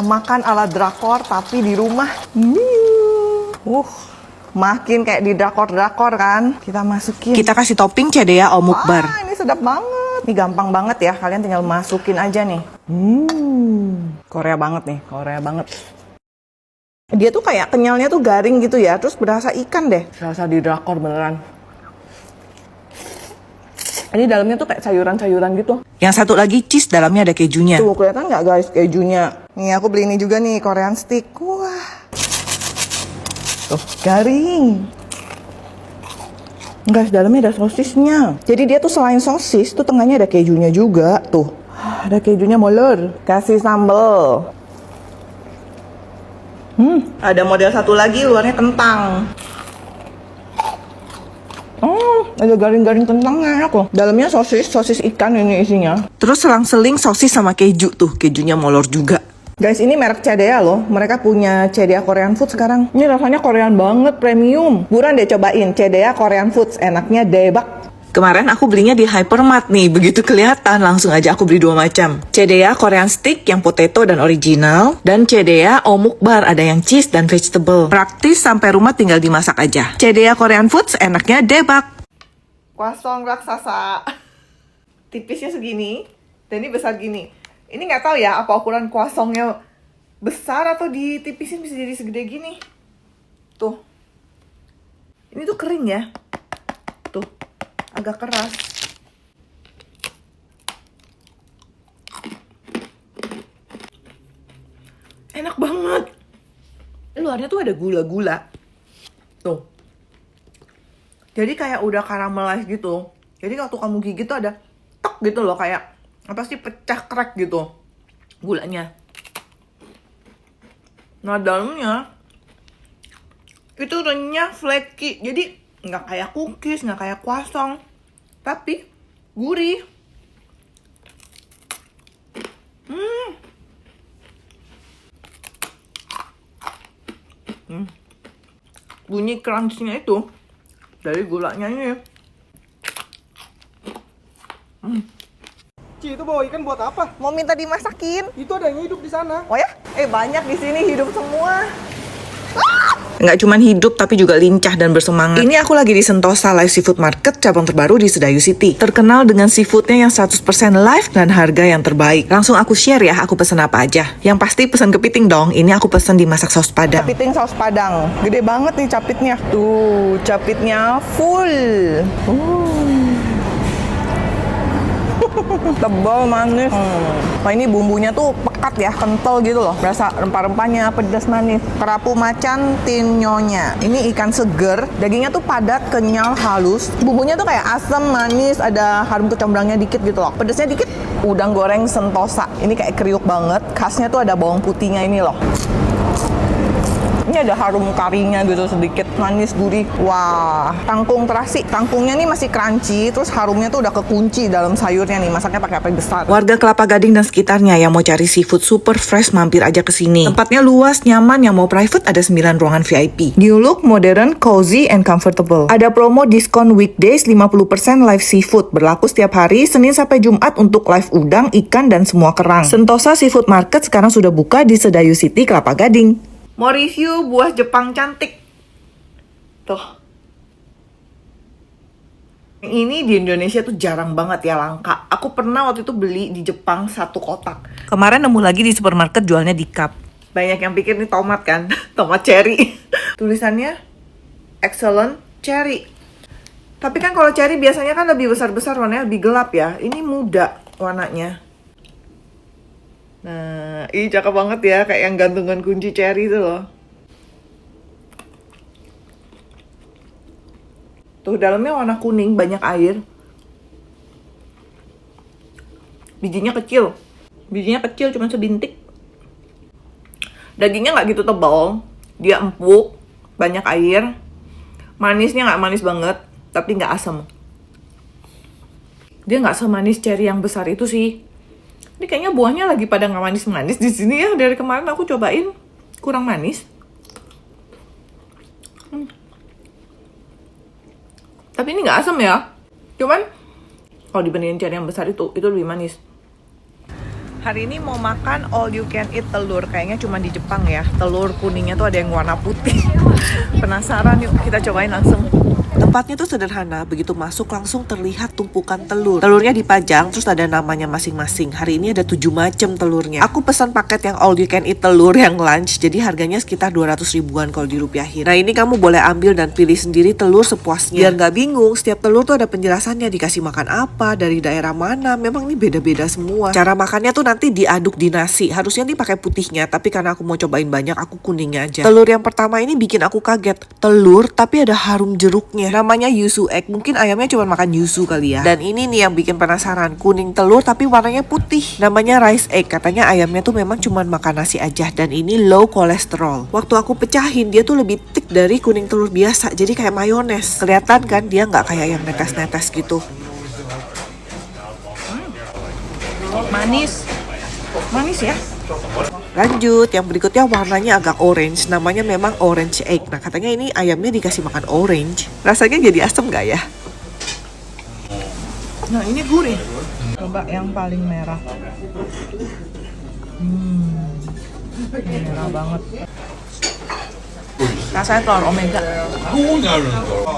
makan ala drakor tapi di rumah. Makin kayak di drakor-drakor kan. Kita masukin. Kita kasih topping cedea omukbar. Wah, ini sedap banget. Ini gampang banget ya. Kalian tinggal masukin aja nih. Korea banget nih, Korea banget. Dia tuh kayak kenyalnya tuh garing gitu ya. Terus berasa ikan deh. Berasa di drakor beneran. Ini dalamnya tuh kayak sayuran-sayuran gitu. Yang satu lagi cheese, dalamnya ada kejunya. Tuh, kelihatan nggak guys kejunya? Nih, aku beli ini juga nih, Korean stick. Wah. Tuh, garing. Guys, dalamnya ada sosisnya. Jadi dia tuh selain sosis, tuh tengahnya ada kejunya juga. Tuh, ada kejunya molor. Kasih sambal. Ada model satu lagi, luarnya kentang. Ada garing-garing kentangnya enak loh. Dalamnya sosis ikan ini isinya. Terus selang-seling sosis sama keju tuh, kejunya molor juga. Guys, ini merek Cedea loh. Mereka punya Cedea Korean Food sekarang. Ini rasanya Korean banget, premium. Buruan deh cobain Cedea Korean Foods, enaknya debak. Kemarin aku belinya di Hypermart nih, begitu kelihatan langsung aja aku beli 2 macam. Cedea Korean stick yang potato dan original, dan Cedea omukbar ada yang cheese dan vegetable. Praktis sampai rumah tinggal dimasak aja. Cedea Korean Foods enaknya debak. Kwasong raksasa. Tipisnya segini, dan ini besar gini. Ini nggak tahu ya apa ukuran kwasongnya besar atau ditipisin bisa jadi segede gini. Tuh. Ini tuh kering ya. Tuh. Agak keras. Enak banget. Luarnya tuh ada gula-gula. Tuh. Jadi kayak udah caramelize gitu. Jadi waktu kamu gigit tuh ada tek gitu loh, kayak apa sih, pecah crack gitu gulanya. Nah, dalamnya itu renyah, flaky. Jadi nggak kayak cookies, nggak kayak kwasong, tapi gurih. Bunyi crunchnya itu dari gulanya ini. Ci, itu bawa ikan buat apa? Mau minta dimasakin? Itu ada yang hidup di sana. Oh ya? Banyak di sini, hidup semua. Nggak cuman hidup tapi juga lincah dan bersemangat. Ini aku lagi di Sentosa Live Seafood Market, cabang terbaru di Sedayu City. Terkenal dengan seafoodnya yang 100% live dan harga yang terbaik. Langsung aku share ya, aku pesen apa aja. Yang pasti pesen kepiting dong, ini aku pesen dimasak saus padang. Kepiting saus padang. Gede banget nih capitnya. Tuh, capitnya full. Tebal, manis. Nah, ini bumbunya tuh pekat ya, kental gitu loh. Berasa rempah-rempahnya, pedas manis. Kerapu macan tinyonya. Ini ikan seger, dagingnya tuh padat, kenyal, halus. Bumbunya tuh kayak asam, manis, ada harum kecombrangnya dikit gitu loh. Pedasnya dikit. Udang goreng Sentosa. Ini kayak kriuk banget. Khasnya tuh ada bawang putihnya ini loh. Ini ada harum karinya gitu sedikit, manis, gurih. Wah, kangkung terasi. Kangkungnya nih masih crunchy, terus harumnya tuh udah kekunci dalam sayurnya nih. Masaknya pakai api besar. Warga Kelapa Gading dan sekitarnya yang mau cari seafood super fresh mampir aja ke sini. Tempatnya luas, nyaman, yang mau private ada 9 ruangan VIP. New look, modern, cozy, and comfortable. Ada promo diskon weekdays 50% live seafood. Berlaku setiap hari, Senin sampai Jumat untuk live udang, ikan, dan semua kerang. Sentosa Seafood Market sekarang sudah buka di Sedayu City, Kelapa Gading. Mau review buah Jepang cantik. Tuh. Ini di Indonesia tuh jarang banget ya, langka. Aku pernah waktu itu beli di Jepang 1 kotak. Kemarin nemu lagi di supermarket jualnya di cup. Banyak yang pikir ini tomat kan? Tomat cherry. Tulisannya excellent cherry. Tapi kan kalau cherry biasanya kan lebih besar-besar, warnanya lebih gelap ya. Ini muda warnanya. Nah, ini cakep banget ya, kayak yang gantungan kunci cherry itu loh. Tuh, dalamnya warna kuning, banyak air. Bijinya kecil. Bijinya kecil, cuma sebintik. Dagingnya nggak gitu tebal. Dia empuk, banyak air. Manisnya nggak manis banget, tapi nggak asam. Dia nggak semanis cherry yang besar itu sih. Ini kayaknya buahnya lagi pada nggak manis-manis di sini ya. Dari kemarin aku cobain, kurang manis. Tapi ini nggak asam ya. Cuman kalau dibandingin cherry yang besar itu lebih manis. Hari ini mau makan all you can eat telur. Kayaknya cuma di Jepang ya. Telur kuningnya tuh ada yang warna putih. Penasaran, yuk kita cobain langsung. Tempatnya tuh sederhana, begitu masuk langsung terlihat tumpukan telur. Telurnya dipajang, terus ada namanya masing-masing. Hari ini ada 7 macam telurnya. Aku pesan paket yang all you can eat telur yang lunch, jadi harganya sekitar 200 ribuan kalau dirupiahin. Nah ini kamu boleh ambil dan pilih sendiri telur sepuasnya. Biar nggak bingung, setiap telur tuh ada penjelasannya, dikasih makan apa, dari daerah mana, memang ini beda-beda semua. Cara makannya tuh nanti diaduk di nasi, harusnya nih pakai putihnya, tapi karena aku mau cobain banyak, aku kuningnya aja. Telur yang pertama ini bikin aku kaget. Telur, tapi ada harum jeruknya. Namanya yuzu egg, mungkin ayamnya cuma makan yuzu kali ya. Dan ini nih yang bikin penasaran, kuning telur tapi warnanya putih. Namanya rice egg, katanya ayamnya tuh memang cuma makan nasi aja. Dan ini low kolesterol. Waktu aku pecahin, dia tuh lebih thick dari kuning telur biasa, jadi kayak mayones. Kelihatan kan, dia nggak kayak yang netes-netes gitu. Manis. Manis ya. Lanjut, yang berikutnya warnanya agak orange, namanya memang orange egg. Nah katanya ini ayamnya dikasih makan orange. Rasanya jadi asem gak ya? Nah ini gurih. Coba yang paling merah. Merah banget. Rasanya telur omega.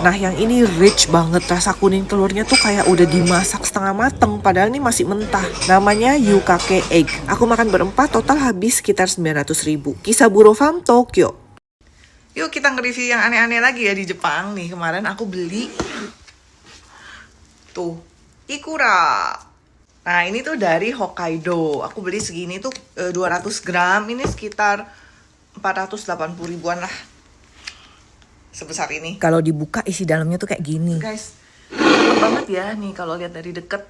Nah yang ini rich banget, rasa kuning telurnya tuh kayak udah dimasak setengah mateng, padahal ini masih mentah. Namanya Yukake Egg. Aku makan berempat, total habis sekitar 900 ribu. Kisaburo Farm, Tokyo. Yuk kita nge-review yang aneh-aneh lagi ya di Jepang nih. Kemarin aku beli tuh Ikura. Nah ini tuh dari Hokkaido. Aku beli segini tuh 200 gram. Ini sekitar 480 ribuan lah. Sebesar ini. Kalau dibuka isi dalamnya tuh kayak gini. Guys, cakep banget ya nih kalau lihat dari deket.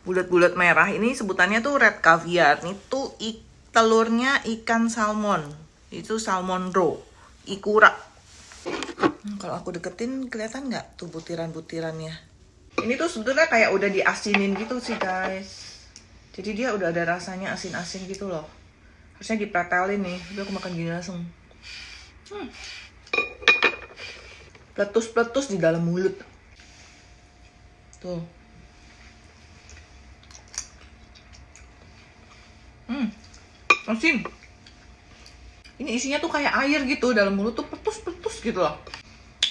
Bulat-bulat merah. Ini sebutannya tuh red caviar. Ini tuh telurnya ikan salmon. Itu salmon roe. Ikura. Kalau aku deketin kelihatan nggak tuh butiran-butirannya? Ini tuh sebetulnya kayak udah diasinin gitu sih guys. Jadi dia udah ada rasanya asin-asin gitu loh. Harusnya dipretelin nih. Udah aku makan gini langsung. Peletus-peletus di dalam mulut. Tuh. Asin. Ini isinya tuh kayak air gitu, dalam mulut tuh peletus-peletus gitu loh.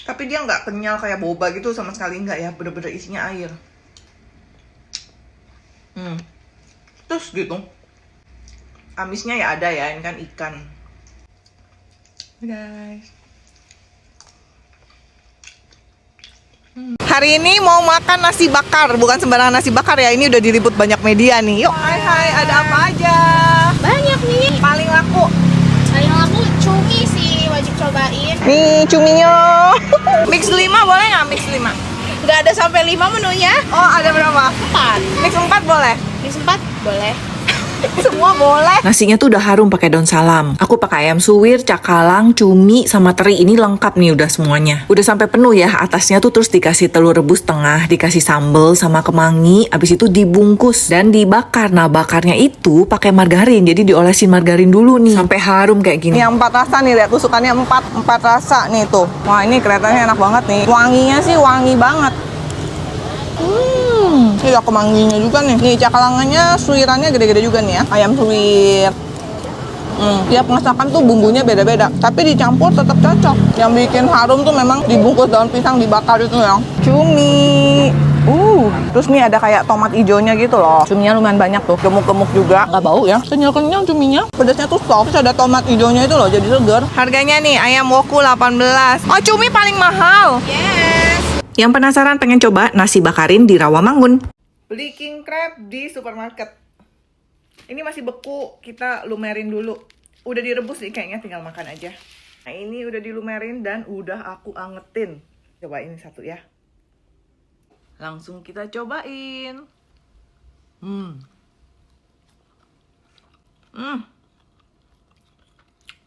Tapi dia nggak kenyal kayak boba gitu sama sekali, nggak ya, bener-bener isinya air. Terus gitu. Amisnya ya ada ya, ini kan ikan. Guys. Hari ini mau makan nasi bakar, bukan sembarangan nasi bakar ya. Ini udah diliput banyak media nih. Yuk, hai, ada apa aja? Banyak nih. Paling laku. Paling laku cumi sih, wajib cobain. Nih cuminya. Mix 5 boleh nggak? Mix 5. Nggak ada sampai 5 menunya. Oh, ada berapa? 4. Mix 4 boleh? Mix 4 boleh. Semua boleh. Nasinya tuh udah harum pakai daun salam. Aku pakai ayam suwir, cakalang, cumi, sama teri. Ini lengkap nih udah semuanya. Udah sampai penuh ya. Atasnya tuh terus dikasih telur rebus tengah, dikasih sambal sama kemangi. Abis itu dibungkus dan dibakar. Nah bakarnya itu pakai margarin. Jadi diolesin margarin dulu nih sampai harum kayak gini. Ini yang 4 rasa nih, lihat tusukannya 4 rasa nih tuh. Wah ini kelihatannya enak banget nih. Wanginya sih wangi banget. Ini ada kemanginya juga nih. Nih cakalangannya, suirannya gede-gede juga nih ya. Ayam suwir. Tiap masakan tuh bumbunya beda-beda, tapi dicampur tetap cocok. Yang bikin harum tuh memang dibungkus daun pisang dibakar itu ya. Cumi. Terus nih ada kayak tomat hijaunya gitu loh. Cuminya lumayan banyak tuh, gemuk-gemuk juga. Nggak bau ya, kenyal-kenyal cuminya. Pedasnya tuh soft, terus ada tomat hijaunya itu loh, jadi segar. Harganya nih, ayam woku 18. Oh, cumi paling mahal. Yes. Yang penasaran pengen coba nasi bakarin di Rawamangun. Beli king crab di supermarket. Ini masih beku, kita lumerin dulu. Udah direbus sih kayaknya, tinggal makan aja. Nah ini udah dilumerin dan udah aku angetin. Coba ini satu ya. Langsung kita cobain.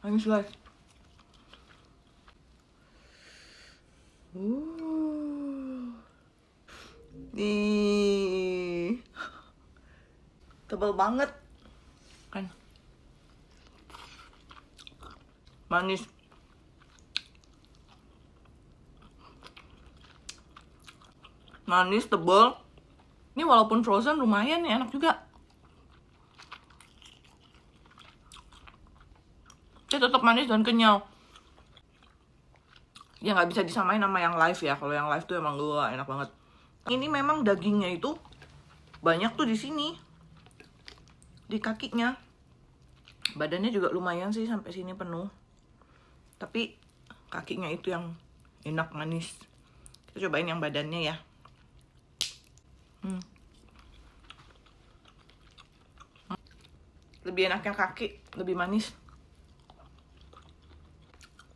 Ayo slice. Nih. Tebal banget. Kan. Manis. Manis, tebal. Ini walaupun frozen lumayan ya, enak juga. Dia tetap manis dan kenyal. Ya nggak bisa disamain sama yang live ya. Kalau yang live tuh emang enak banget. Ini memang dagingnya itu banyak tuh di sini, di kakinya. Badannya juga lumayan sih, sampai sini penuh. Tapi kakinya itu yang enak manis. Kita cobain yang badannya ya. Lebih enaknya kaki, lebih manis.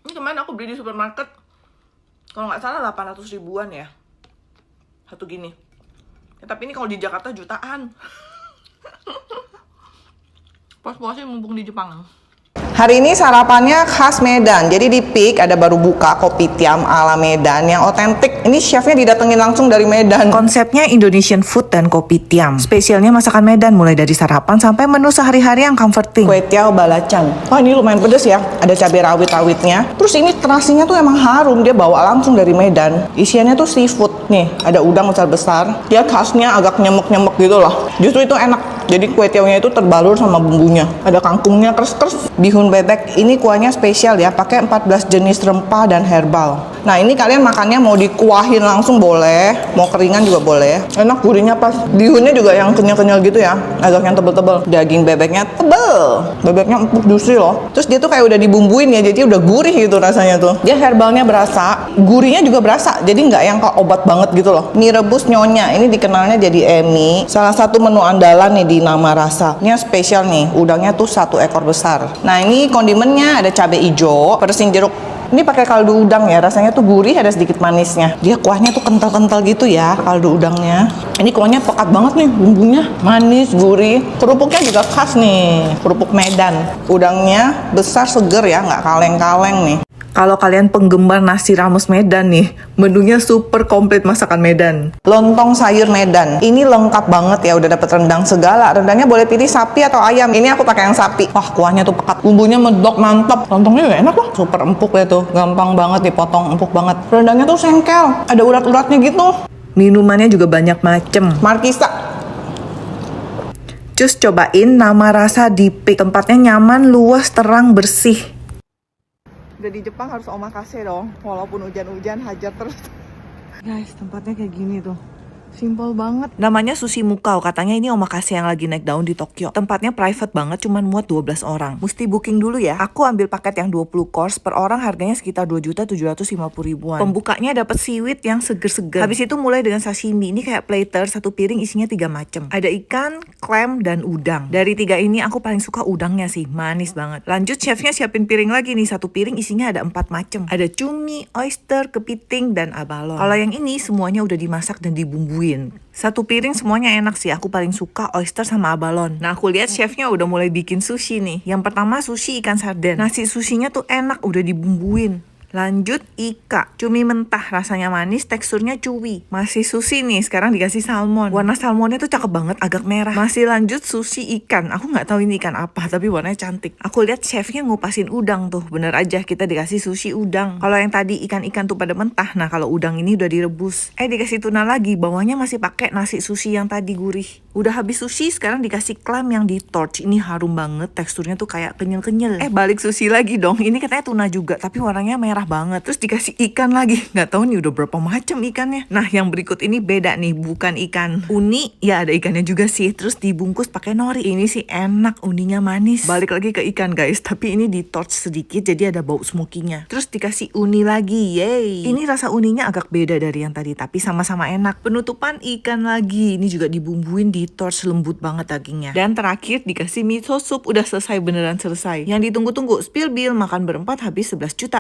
Ini kemarin aku beli di supermarket, kalau nggak salah 800 ribuan ya, satu gini ya, tapi ini kalau di Jakarta jutaan. Puas-puasnya mumpung di Jepang. Hari ini sarapannya khas Medan. Jadi di Peak ada baru buka kopitiam ala Medan yang otentik. Ini chefnya didatengin langsung dari Medan. Konsepnya Indonesian food dan kopitiam. Spesialnya masakan Medan mulai dari sarapan sampai menu sehari-hari yang comforting. Kue tiao balacan. Wah, ini lumayan pedes ya. Ada cabai rawit-rawitnya. Terus ini terasinya tuh emang harum. Dia bawa langsung dari Medan. Isiannya tuh seafood. Nih, ada udang besar-besar. Dia khasnya agak nyemek-nyemek gitu loh. Justru itu enak. Jadi kue tiaonya itu terbalur sama bumbunya. Ada kangkungnya kres-kres. Bihun bebek. Ini kuahnya spesial ya. Pakai 14 jenis rempah dan herbal. Nah, ini kalian makannya mau dikuahin langsung boleh. Mau keringan juga boleh. Enak, gurihnya pas. Bihunnya juga yang kenyal-kenyal gitu ya. Agak yang tebel-tebel. Daging bebeknya tebel. Bebeknya empuk juicy loh. Terus dia tuh kayak udah dibumbuin ya. Jadi udah gurih gitu rasanya tuh. Dia herbalnya berasa. Gurihnya juga berasa. Jadi nggak yang kayak obat banget gitu loh. Mie rebus nyonya. Ini dikenalnya jadi Emi. Salah satu menu andalan nih di Nama Rasa. Ini yang spesial nih. Udangnya tuh 1 ekor besar. Nah, ini kondimennya ada cabai hijau, persin jeruk. Ini pakai kaldu udang ya, rasanya tuh gurih, ada sedikit manisnya. Dia kuahnya tuh kental-kental gitu ya, kaldu udangnya. Ini kuahnya pekat banget nih, bumbunya manis, gurih. Kerupuknya juga khas nih, kerupuk Medan. Udangnya besar, seger ya, nggak kaleng-kaleng nih. Kalau kalian penggemar nasi rames Medan nih, menunya super komplit masakan Medan. Lontong sayur Medan. Ini lengkap banget ya, udah dapet rendang segala. Rendangnya boleh pilih sapi atau ayam. Ini aku pakai yang sapi. Wah, kuahnya tuh pekat. Bumbunya medok, mantap. Lontongnya juga enak loh. Super empuk ya tuh. Gampang banget dipotong, empuk banget. Rendangnya tuh sengkel. Ada urat-uratnya gitu. Minumannya juga banyak macem. Markisa. Cus cobain Nama Rasa di Peak. Tempatnya nyaman, luas, terang, bersih. Udah di Jepang harus omakase dong. Walaupun hujan-hujan, hajar terus. Guys, tempatnya kayak gini tuh. Simple banget. Namanya Sushi Mukau, katanya ini omakase yang lagi naik daun di Tokyo. Tempatnya private banget, cuman muat 12 orang. Mesti booking dulu ya. Aku ambil paket yang 20 course, per orang harganya sekitar 2.750.000-an. Pembukanya dapat seaweed yang seger-seger. Habis itu mulai dengan sashimi. Ini kayak platter, satu piring isinya 3 macam. Ada ikan, clam, dan udang. Dari 3 ini aku paling suka udangnya sih, manis banget. Lanjut chefnya siapin piring lagi nih, satu piring isinya ada 4 macam. Ada cumi, oyster, kepiting, dan abalone. Kalau yang ini semuanya udah dimasak dan dibumbui. Satu piring semuanya enak sih, aku paling suka oyster sama abalone. Nah, aku lihat chefnya udah mulai bikin sushi nih. Yang pertama sushi ikan sarden. Nasi sushinya tuh enak, udah dibumbuin. Lanjut ika, cumi mentah, rasanya manis, teksturnya chewy. Masih sushi nih, sekarang dikasih salmon. Warna salmonnya tuh cakep banget, agak merah. Masih lanjut sushi ikan, aku nggak tahu ini ikan apa, tapi warnanya cantik. Aku lihat chefnya ngupasin udang tuh, bener aja kita dikasih sushi udang. Kalau yang tadi ikan-ikan tuh pada mentah, nah kalau udang ini udah direbus. Dikasih tuna lagi, bawahnya masih pakai nasi sushi yang tadi gurih. Udah habis sushi, sekarang dikasih clam yang di torch. Ini harum banget, teksturnya tuh kayak kenyal-kenyal. Balik sushi lagi dong, ini katanya tuna juga, tapi warnanya merah banget. Terus dikasih ikan lagi, nggak tahu nih udah berapa macam ikannya. Nah, yang berikut ini beda nih, bukan ikan uni, ya ada ikannya juga sih. Terus dibungkus pakai nori. Ini sih enak, uninya manis. Balik lagi ke ikan guys, tapi ini di torch sedikit jadi ada bau smokinya. Terus dikasih uni lagi, yeay. Ini rasa uninya agak beda dari yang tadi, tapi sama-sama enak. Penutupan ikan lagi, ini juga dibumbuin di torch, lembut banget dagingnya. Dan terakhir dikasih miso soup, udah selesai, beneran selesai. Yang ditunggu-tunggu, spill bill, makan berempat habis 11 juta.